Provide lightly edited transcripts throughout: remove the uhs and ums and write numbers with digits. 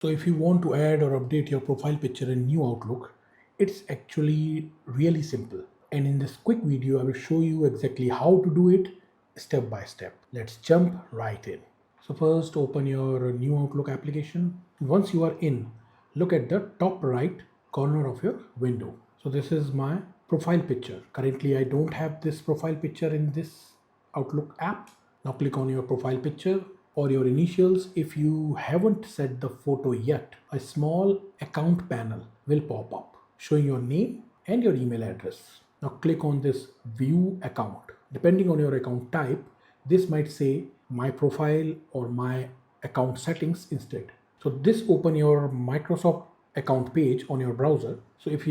So if you want to add or update your profile picture in new Outlook, it's actually really simple. And in this quick video, I will show you exactly how to do it step by step. Let's jump right in. So first open your new Outlook application. Once you are in, look at the top right corner of your window. So this is my profile picture. Currently, I don't have this profile picture in this Outlook app. Now click on your profile picture or your initials. If you haven't set the photo yet, a small account panel will pop up showing your name and your email address. Now click on this view account. Depending on your account type, this might say my profile or my account settings instead. So this open your Microsoft account page on your browser. So if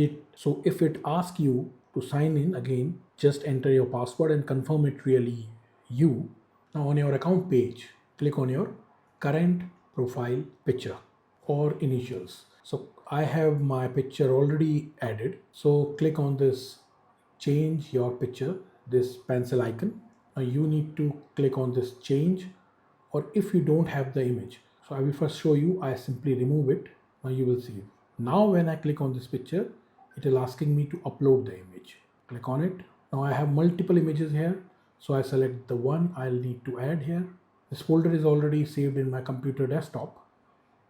it asks you to sign in again, just enter your password and confirm it really you. Now on your account page, click on your current profile picture or initials. So I have my picture already added. So click on this change your picture, this pencil icon. Now you need to click on this change, or if you don't have the image. So I will first show you, I simply remove it. Now you will see. Now when I click on this picture, it is asking me to upload the image. Click on it. Now I have multiple images here. So I select the one I'll need to add here. This folder is already saved in my computer desktop.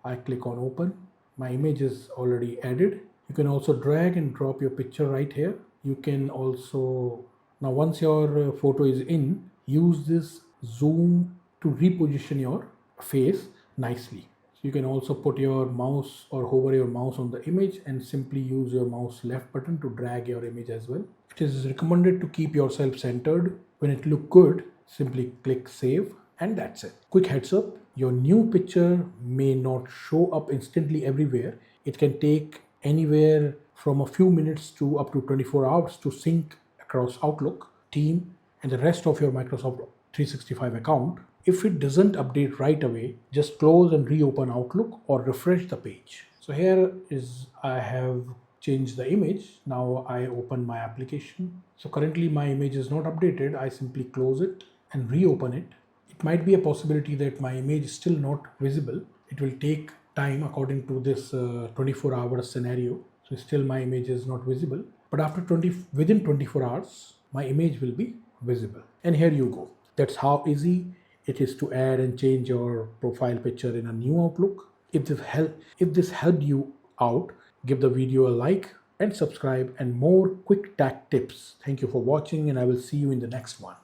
I click on open. My image is already added. You can also drag and drop your picture right here. You can also, now once your photo is in, use this zoom to reposition your face nicely. So you can also put your mouse or hover your mouse on the image and simply use your mouse left button to drag your image as well. It is recommended to keep yourself centered. When it looks good, simply click save, and that's it. Quick heads up, your new picture may not show up instantly everywhere. It can take anywhere from a few minutes to up to 24 hours to sync across Outlook, Team, and the rest of your Microsoft 365 account. If it doesn't update right away, just close and reopen Outlook or refresh the page. So here is, I have changed the image. Now I open my application. So currently my image is not updated. I simply close it and reopen it. It might be a possibility that my image is still not visible. It will take time according to this 24-hour scenario. So still my image is not visible. But after within 24 hours, my image will be visible. And here you go. That's how easy it is to add and change your profile picture in a new Outlook. If this helped you out, give the video a like and subscribe and more quick tech tips. Thank you for watching, and I will see you in the next one.